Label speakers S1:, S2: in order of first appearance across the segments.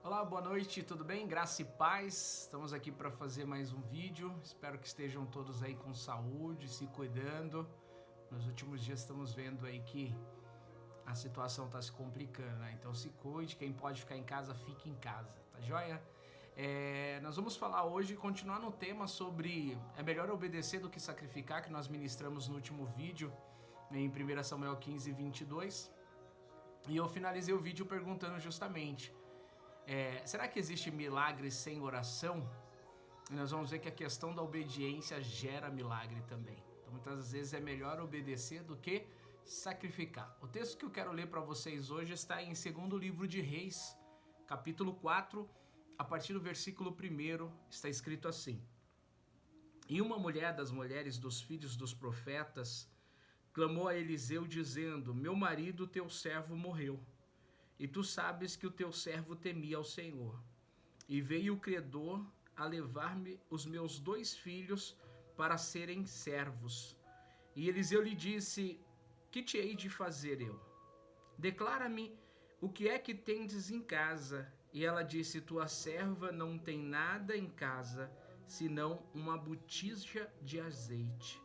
S1: Olá, boa noite, tudo bem? Graça e paz. Estamos aqui para fazer mais um vídeo. Espero que estejam todos aí com saúde, se cuidando. Nos últimos dias estamos vendo aí que a situação está se complicando, né? Então se cuide, quem pode ficar em casa, fique em casa, tá joia? Nós vamos falar hoje, continuar no tema sobre é melhor obedecer do que sacrificar, que nós ministramos no último vídeo, em 1 Samuel 15, 22. E eu finalizei o vídeo perguntando justamente, será que existe milagre sem oração? E nós vamos ver que a questão da obediência gera milagre também. Então muitas vezes é melhor obedecer do que sacrificar. O texto que eu quero ler para vocês hoje está em 2º livro de Reis, capítulo 4, a partir do versículo 1, está escrito assim: E uma mulher das mulheres dos filhos dos profetas clamou a Eliseu dizendo: Meu marido, teu servo, morreu. E tu sabes que o teu servo temia ao Senhor. E veio o credor a levar-me os meus 2 filhos para serem servos. E Eliseu lhe disse: Que te hei de fazer eu? Declara-me o que é que tendes em casa. E ela disse: Tua serva não tem nada em casa, senão uma botija de azeite.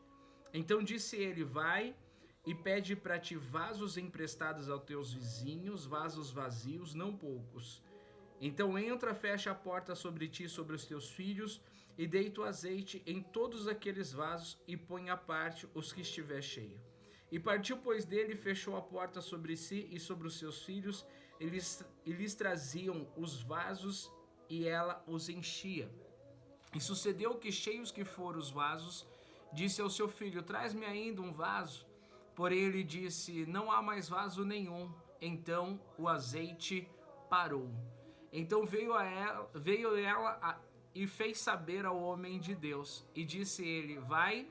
S1: Então disse ele: Vai e pede para ti vasos emprestados aos teus vizinhos, vasos vazios, não poucos. Então entra, fecha a porta sobre ti e sobre os teus filhos, e deita o azeite em todos aqueles vasos, e põe à parte os que estiver cheio. E partiu, pois, dele, fechou a porta sobre si e sobre os seus filhos, e lhes traziam os vasos, e ela os enchia. E sucedeu que, cheios que foram os vasos, disse ao seu filho: Traz-me ainda um vaso. Porém ele disse: Não há mais vaso nenhum. Então o azeite parou. Então veio ela e fez saber ao homem de Deus. E disse ele: Vai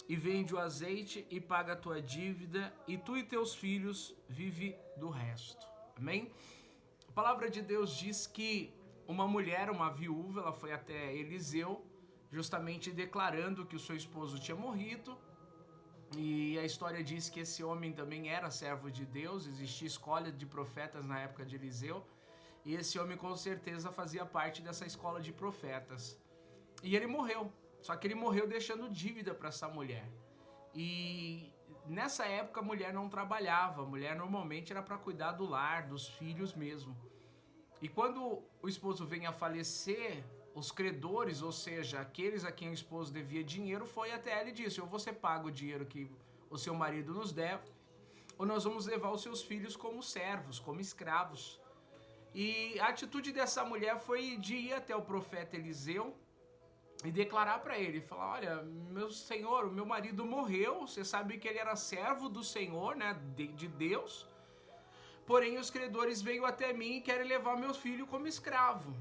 S1: e vende o azeite e paga a tua dívida, e tu e teus filhos vive do resto. Amém? A palavra de Deus diz que uma mulher, uma viúva, ela foi até Eliseu, justamente declarando que o seu esposo tinha morrido. E a história diz que esse homem também era servo de Deus, existia escolha de profetas na época de Eliseu, e esse homem com certeza fazia parte dessa escola de profetas. E ele morreu, só que ele morreu deixando dívida para essa mulher. E nessa época a mulher não trabalhava, a mulher normalmente era para cuidar do lar, dos filhos mesmo. E quando o esposo vem a falecer, os credores, ou seja, aqueles a quem o esposo devia dinheiro, foi até ela e disse: ou você paga o dinheiro que o seu marido nos deve, ou nós vamos levar os seus filhos como servos, como escravos. E a atitude dessa mulher foi de ir até o profeta Eliseu e declarar para ele, falar: olha, meu senhor, o meu marido morreu, você sabe que ele era servo do Senhor, né, de Deus, porém os credores veio até mim e querem levar meu filho como escravo.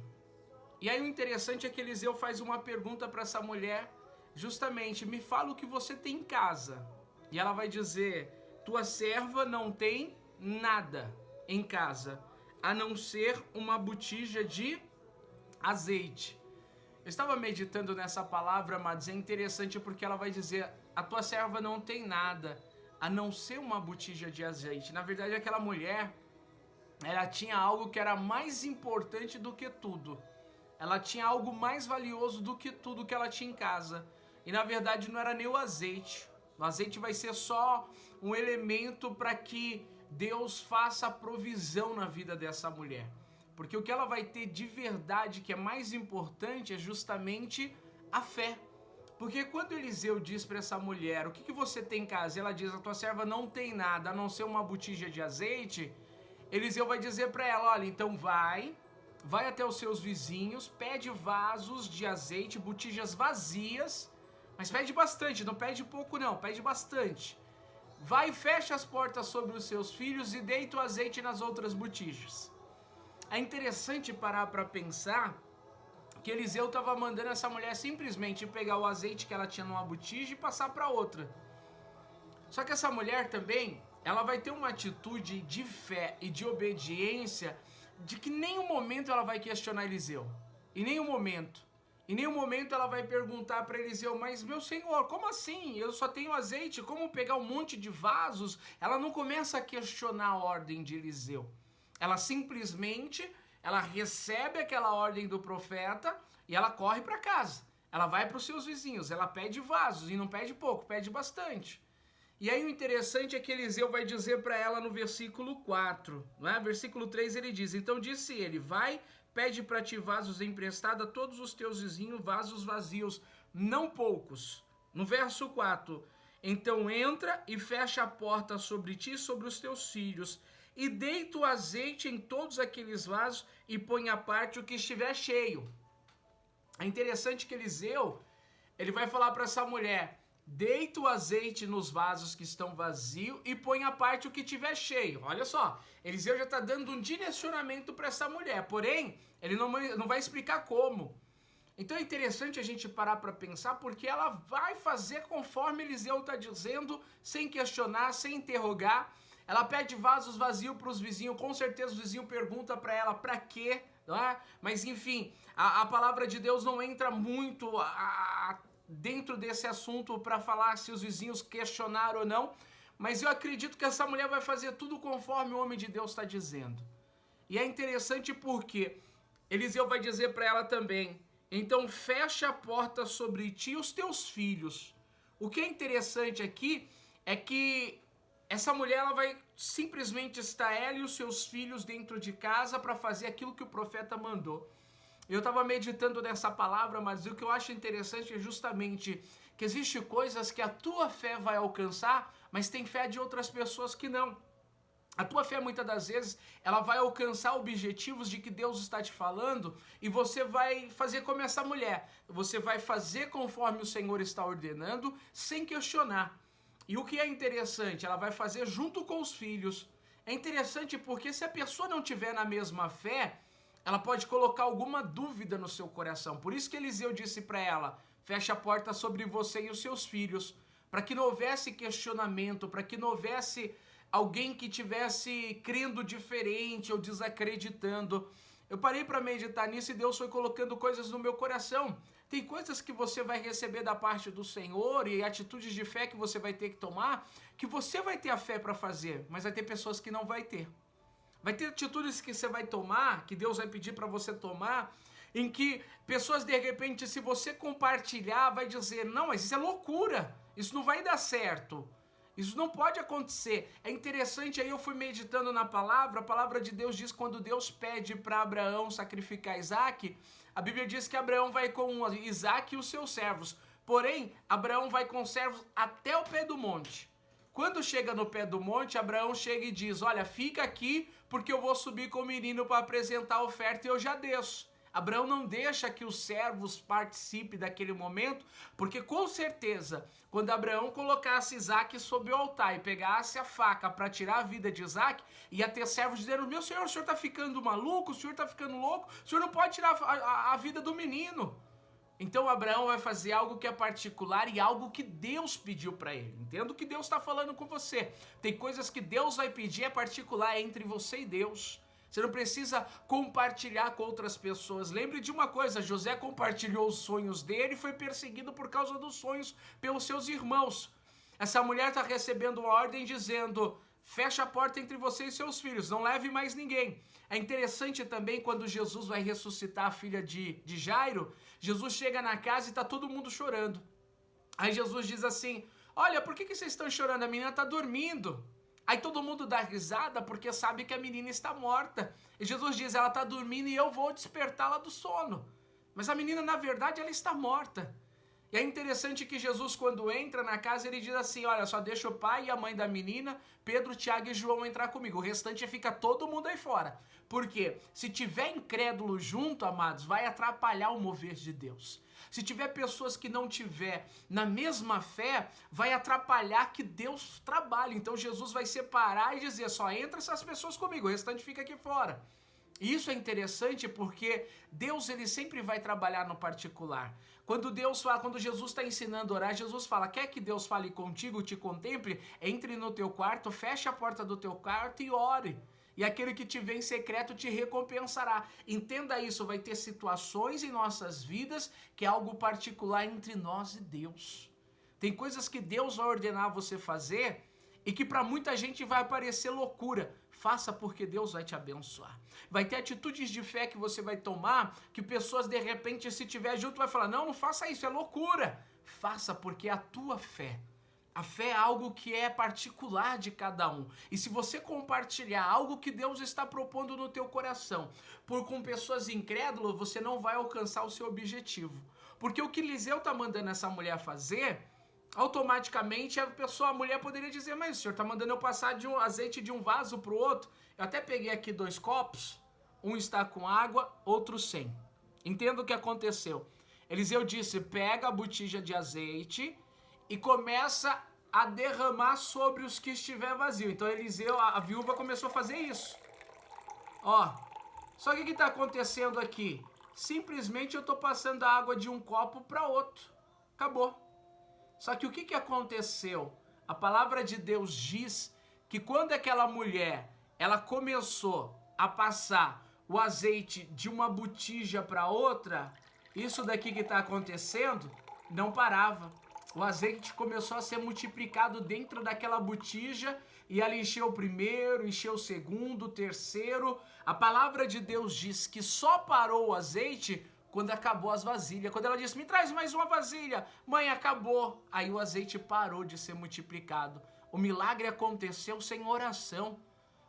S1: E aí o interessante é que Eliseu faz uma pergunta para essa mulher, justamente: me fala o que você tem em casa. E ela vai dizer: tua serva não tem nada em casa, a não ser uma botija de azeite. Eu estava meditando nessa palavra, mas é interessante porque ela vai dizer: a tua serva não tem nada, a não ser uma botija de azeite. Na verdade, aquela mulher, ela tinha algo que era mais importante do que tudo. Ela tinha algo mais valioso do que tudo que ela tinha em casa. E na verdade não era nem o azeite. O azeite vai ser só um elemento para que Deus faça a provisão na vida dessa mulher. Porque o que ela vai ter de verdade, que é mais importante, é justamente a fé. Porque quando Eliseu diz para essa mulher: o que você tem em casa? E ela diz: a tua serva não tem nada, a não ser uma botija de azeite. Eliseu vai dizer para ela: olha, então vai até os seus vizinhos, pede vasos de azeite, botijas vazias, mas pede bastante, não pede pouco não, pede bastante. Vai e fecha as portas sobre os seus filhos e deita o azeite nas outras botijas. É interessante parar para pensar que Eliseu estava mandando essa mulher simplesmente pegar o azeite que ela tinha numa botija e passar para outra. Só que essa mulher também, ela vai ter uma atitude de fé e de obediência de que em nenhum momento ela vai questionar Eliseu. Em nenhum momento. Em nenhum momento ela vai perguntar para Eliseu: mas meu senhor, como assim? Eu só tenho azeite, como pegar um monte de vasos? Ela não começa a questionar a ordem de Eliseu. Ela simplesmente ela recebe aquela ordem do profeta e ela corre para casa. Ela vai para os seus vizinhos, ela pede vasos, e não pede pouco, pede bastante. E aí o interessante é que Eliseu vai dizer para ela no versículo 4, não é? Versículo 3 ele diz, então disse ele, vai, pede para ti vasos emprestados a todos os teus vizinhos, vasos vazios, não poucos. No verso 4, então entra e fecha a porta sobre ti e sobre os teus filhos, e deita o azeite em todos aqueles vasos e põe à parte o que estiver cheio. É interessante que Eliseu, ele vai falar para essa mulher, deita o azeite nos vasos que estão vazios e põe à parte o que tiver cheio. Olha só, Eliseu já está dando um direcionamento para essa mulher, porém, ele não vai explicar como. Então é interessante a gente parar para pensar, porque ela vai fazer conforme Eliseu está dizendo, sem questionar, sem interrogar. Ela pede vasos vazios para os vizinhos, com certeza o vizinho pergunta para ela, para quê? Não é? Mas enfim, a palavra de Deus não entra muito dentro desse assunto para falar se os vizinhos questionaram ou não, mas eu acredito que essa mulher vai fazer tudo conforme o homem de Deus está dizendo. E é interessante porque Eliseu vai dizer para ela também, então fecha a porta sobre ti e os teus filhos. O que é interessante aqui é que essa mulher ela vai simplesmente estar ela e os seus filhos dentro de casa para fazer aquilo que o profeta mandou. Eu estava meditando nessa palavra, mas o que eu acho interessante é justamente que existem coisas que a tua fé vai alcançar, mas tem fé de outras pessoas que não. A tua fé, muitas das vezes, ela vai alcançar objetivos de que Deus está te falando e você vai fazer como essa mulher. Você vai fazer conforme o Senhor está ordenando, sem questionar. E o que é interessante, ela vai fazer junto com os filhos. É interessante porque se a pessoa não tiver na mesma fé, ela pode colocar alguma dúvida no seu coração. Por isso que Eliseu disse para ela, fecha a porta sobre você e os seus filhos, para que não houvesse questionamento, para que não houvesse alguém que tivesse crendo diferente ou desacreditando. Eu parei para meditar nisso e Deus foi colocando coisas no meu coração. Tem coisas que você vai receber da parte do Senhor e atitudes de fé que você vai ter que tomar, que você vai ter a fé para fazer, mas vai ter pessoas que não vai ter. Vai ter atitudes que você vai tomar, que Deus vai pedir para você tomar, em que pessoas de repente, se você compartilhar, vai dizer, não, mas isso é loucura, isso não vai dar certo. Isso não pode acontecer. É interessante, aí eu fui meditando na palavra, a palavra de Deus diz, quando Deus pede para Abraão sacrificar Isaac, a Bíblia diz que Abraão vai com Isaac e os seus servos. Porém, Abraão vai com os servos até o pé do monte. Quando chega no pé do monte, Abraão chega e diz, olha, fica aqui porque eu vou subir com o menino para apresentar a oferta e eu já desço. Abraão não deixa que os servos participem daquele momento, porque com certeza, quando Abraão colocasse Isaac sob o altar e pegasse a faca para tirar a vida de Isaac, ia ter servos dizendo, meu senhor, o senhor está ficando maluco, o senhor está ficando louco, o senhor não pode tirar a vida do menino. Então Abraão vai fazer algo que é particular e algo que Deus pediu para ele. Entenda o que Deus está falando com você. Tem coisas que Deus vai pedir, é particular, é entre você e Deus. Você não precisa compartilhar com outras pessoas. Lembre de uma coisa, José compartilhou os sonhos dele e foi perseguido por causa dos sonhos pelos seus irmãos. Essa mulher está recebendo uma ordem dizendo, fecha a porta entre você e seus filhos, não leve mais ninguém. É interessante também quando Jesus vai ressuscitar a filha de Jairo, Jesus chega na casa e está todo mundo chorando. Aí Jesus diz assim, olha, por que vocês estão chorando? A menina está dormindo. Aí todo mundo dá risada porque sabe que a menina está morta. E Jesus diz, ela está dormindo e eu vou despertá-la do sono. Mas a menina, na verdade, ela está morta. E é interessante que Jesus, quando entra na casa, ele diz assim, olha, só deixa o pai e a mãe da menina, Pedro, Tiago e João entrar comigo. O restante fica todo mundo aí fora. Por quê? Se tiver incrédulo junto, amados, vai atrapalhar o mover de Deus. Se tiver pessoas que não tiver na mesma fé, vai atrapalhar que Deus trabalhe. Então Jesus vai separar e dizer, só entra essas pessoas comigo, o restante fica aqui fora. E isso é interessante porque Deus ele sempre vai trabalhar no particular. Quando Jesus está ensinando a orar, Jesus fala, quer que Deus fale contigo, te contemple? Entre no teu quarto, feche a porta do teu quarto e ore. E aquele que te vê em secreto te recompensará. Entenda isso, vai ter situações em nossas vidas que é algo particular entre nós e Deus. Tem coisas que Deus vai ordenar você fazer e que para muita gente vai parecer loucura. faça porque Deus vai te abençoar. Vai ter atitudes de fé que você vai tomar, que pessoas de repente se tiver junto vai falar, não faça isso, é loucura. Faça porque é a tua fé. A fé é algo que é particular de cada um. E se você compartilhar algo que Deus está propondo no teu coração com pessoas incrédulas, você não vai alcançar o seu objetivo. Porque o que Eliseu está mandando essa mulher fazer, automaticamente a mulher poderia dizer, mas o senhor está mandando eu passar de um azeite de um vaso para o outro. Eu até peguei aqui 2 copos, um está com água, outro sem. Entenda o que aconteceu. Eliseu disse, pega a botija de azeite e começa a derramar sobre os que estiver vazio. Então Eliseu, a viúva começou a fazer isso. Ó, só que o que está acontecendo aqui? Simplesmente eu estou passando a água de um copo para outro. Acabou. Só que o que aconteceu? A palavra de Deus diz que quando aquela mulher, ela começou a passar o azeite de uma botija para outra, isso daqui que está acontecendo não parava. O azeite começou a ser multiplicado dentro daquela botija e ela encheu o primeiro, encheu o segundo, o terceiro. A palavra de Deus diz que só parou o azeite quando acabou as vasilhas. Quando ela disse, me traz mais uma vasilha. Mãe, acabou. Aí o azeite parou de ser multiplicado. O milagre aconteceu sem oração.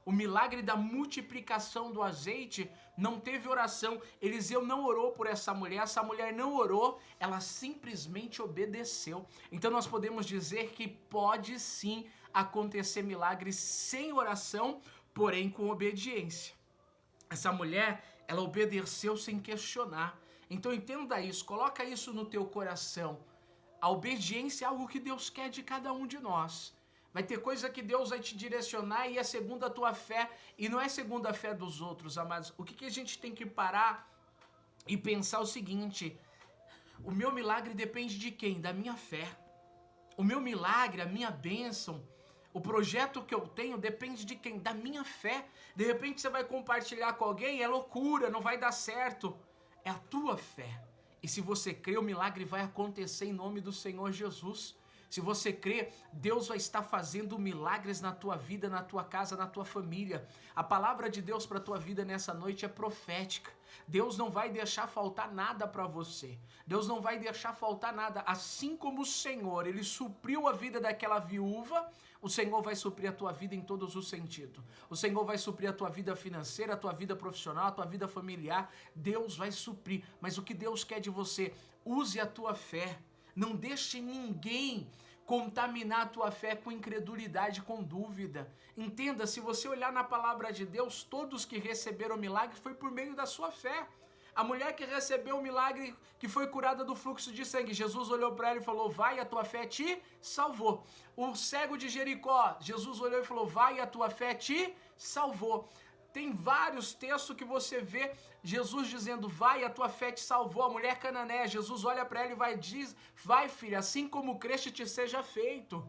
S1: O milagre da multiplicação do azeite não teve oração. Eliseu não orou por essa mulher não orou, ela simplesmente obedeceu. Então nós podemos dizer que pode sim acontecer milagres sem oração, porém com obediência. Essa mulher, ela obedeceu sem questionar. Então entenda isso, coloca isso no teu coração. A obediência é algo que Deus quer de cada um de nós. Vai ter coisa que Deus vai te direcionar e é segundo a tua fé, e não é segundo a fé dos outros, amados. O que a gente tem que parar e pensar o seguinte, o meu milagre depende de quem? Da minha fé. O meu milagre, a minha bênção, o projeto que eu tenho depende de quem? Da minha fé. De repente você vai compartilhar com alguém, é loucura, não vai dar certo. É a tua fé. E se você crê, o milagre vai acontecer em nome do Senhor Jesus. Se você crê, Deus vai estar fazendo milagres na tua vida, na tua casa, na tua família. A palavra de Deus para a tua vida nessa noite é profética. Deus não vai deixar faltar nada para você. Deus não vai deixar faltar nada. Assim como o Senhor, Ele supriu a vida daquela viúva, o Senhor vai suprir a tua vida em todos os sentidos. O Senhor vai suprir a tua vida financeira, a tua vida profissional, a tua vida familiar. Deus vai suprir. Mas o que Deus quer de você? Use a tua fé. Não deixe ninguém contaminar a tua fé com incredulidade, com dúvida. Entenda, se você olhar na palavra de Deus, todos que receberam o milagre foi por meio da sua fé. A mulher que recebeu o milagre, que foi curada do fluxo de sangue, Jesus olhou para ela e falou, vai, a tua fé te salvou. O cego de Jericó, Jesus olhou e falou, vai, a tua fé te salvou. Tem vários textos que você vê Jesus dizendo, vai, a tua fé te salvou. A mulher cananeia, Jesus olha para ela e diz, vai filha, assim como creste te seja feito.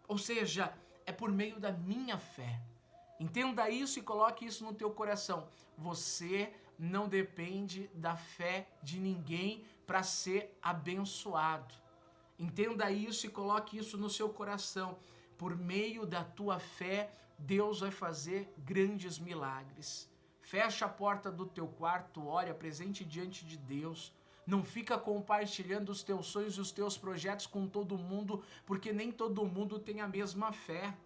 S1: Ou seja, é por meio da minha fé. Entenda isso e coloque isso no teu coração. Você não depende da fé de ninguém para ser abençoado. Entenda isso e coloque isso no seu coração. Por meio da tua fé, Deus vai fazer grandes milagres. Fecha a porta do teu quarto, ore, apresente diante de Deus. Não fica compartilhando os teus sonhos e os teus projetos com todo mundo, porque nem todo mundo tem a mesma fé.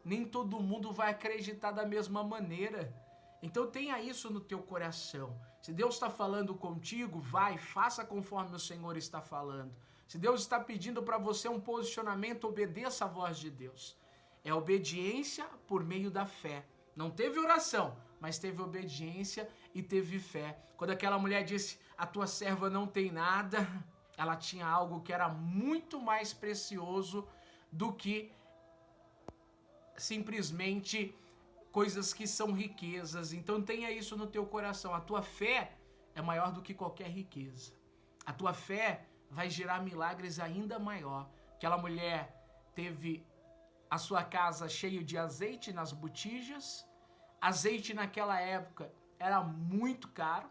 S1: Nem todo mundo vai acreditar da mesma maneira. Então tenha isso no teu coração. Se Deus está falando contigo, vai, faça conforme o Senhor está falando. Se Deus está pedindo para você um posicionamento, obedeça a voz de Deus. É obediência por meio da fé. Não teve oração, mas teve obediência e teve fé. Quando aquela mulher disse, a tua serva não tem nada, ela tinha algo que era muito mais precioso do que simplesmente coisas que são riquezas. Então tenha isso no teu coração. A tua fé é maior do que qualquer riqueza. A tua fé vai gerar milagres ainda maior. Aquela mulher teve a sua casa cheia de azeite nas botijas. Azeite naquela época era muito caro.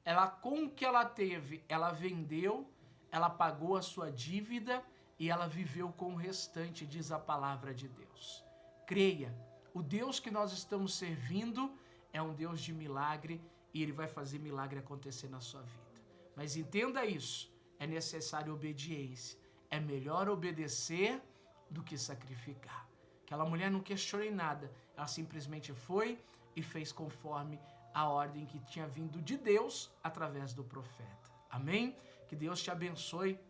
S1: Ela, com o que ela teve, ela vendeu, ela pagou a sua dívida e ela viveu com o restante, diz a palavra de Deus. Creia, O Deus que nós estamos servindo é um Deus de milagre e Ele vai fazer milagre acontecer na sua vida. Mas entenda isso, é necessário obediência. É melhor obedecer do que sacrificar. Aquela mulher não questionou em nada, ela simplesmente foi e fez conforme a ordem que tinha vindo de Deus através do profeta. Amém? Que Deus te abençoe,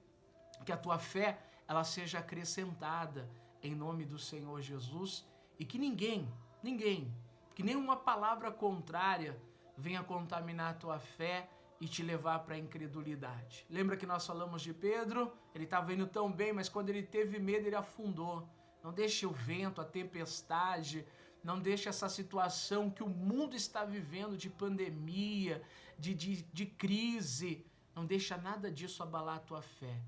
S1: que a tua fé ela seja acrescentada em nome do Senhor Jesus e que ninguém, que nenhuma palavra contrária venha contaminar a tua fé e te levar para a incredulidade. Lembra que nós falamos de Pedro? Ele estava indo tão bem, mas quando ele teve medo, ele afundou. Não deixe o vento, a tempestade, não deixe essa situação que o mundo está vivendo de pandemia, de crise, não deixa nada disso abalar a tua fé.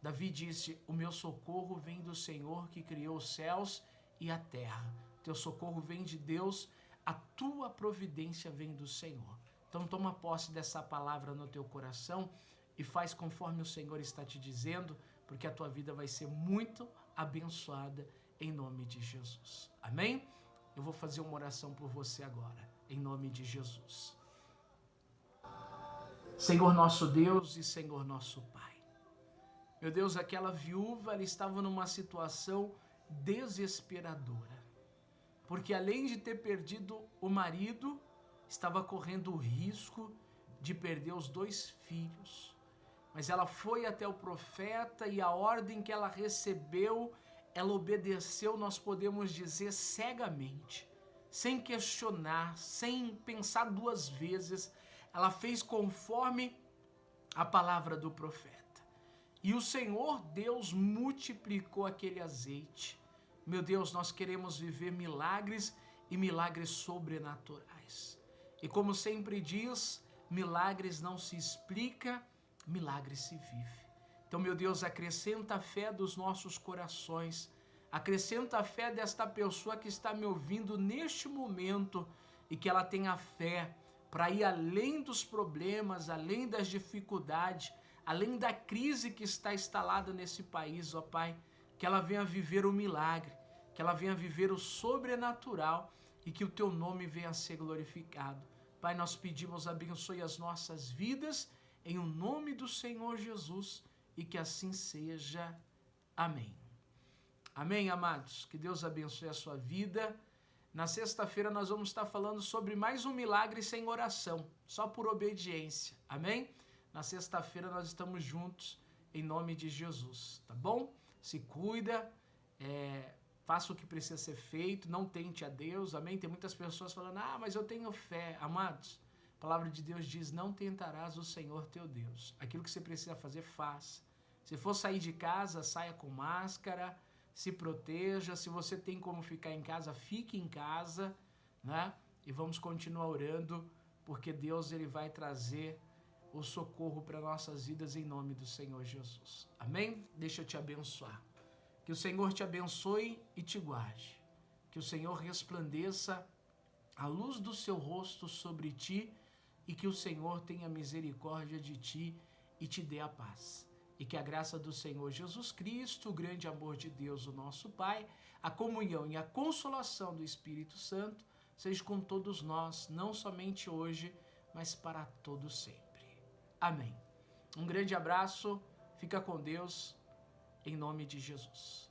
S1: Davi disse, o meu socorro vem do Senhor que criou os céus e a terra. Teu socorro vem de Deus, a tua providência vem do Senhor. Então toma posse dessa palavra no teu coração e faz conforme o Senhor está te dizendo, porque a tua vida vai ser muito abençoada em nome de Jesus. Amém? Eu vou fazer uma oração por você agora, em nome de Jesus. Senhor nosso Deus e Senhor nosso Pai. Meu Deus, aquela viúva, ela estava numa situação desesperadora, porque além de ter perdido o marido, estava correndo o risco de perder os 2 filhos. Mas ela foi até o profeta e a ordem que ela recebeu, ela obedeceu, nós podemos dizer, cegamente, sem questionar, sem pensar 2 vezes. Ela fez conforme a palavra do profeta. E o Senhor Deus multiplicou aquele azeite. Meu Deus, nós queremos viver milagres e milagres sobrenaturais. E como sempre diz, milagres não se explica, milagres se vive. Então, meu Deus, acrescenta a fé dos nossos corações, acrescenta a fé desta pessoa que está me ouvindo neste momento e que ela tenha fé para ir além dos problemas, além das dificuldades, além da crise que está instalada nesse país, ó Pai, que ela venha viver o milagre, que ela venha viver o sobrenatural e que o Teu nome venha a ser glorificado. Pai, nós pedimos, abençoe as nossas vidas, em o nome do Senhor Jesus, e que assim seja. Amém. Amém, amados? Que Deus abençoe a sua vida. Na sexta-feira nós vamos estar falando sobre mais um milagre sem oração, só por obediência. Amém? Na sexta-feira nós estamos juntos, em nome de Jesus, tá bom? Se cuida, faça o que precisa ser feito, não tente a Deus, amém? Tem muitas pessoas falando, mas eu tenho fé. Amados, a palavra de Deus diz, não tentarás o Senhor teu Deus. Aquilo que você precisa fazer, faça. Se for sair de casa, saia com máscara, se proteja. Se você tem como ficar em casa, fique em casa, né? E vamos continuar orando, porque Deus ele vai trazer o socorro para nossas vidas em nome do Senhor Jesus. Amém? Deixa eu te abençoar. Que o Senhor te abençoe e te guarde. Que o Senhor resplandeça a luz do seu rosto sobre ti e que o Senhor tenha misericórdia de ti e te dê a paz. E que a graça do Senhor Jesus Cristo, o grande amor de Deus, o nosso Pai, a comunhão e a consolação do Espírito Santo seja com todos nós, não somente hoje, mas para todo sempre. Amém. Um grande abraço, fica com Deus, em nome de Jesus.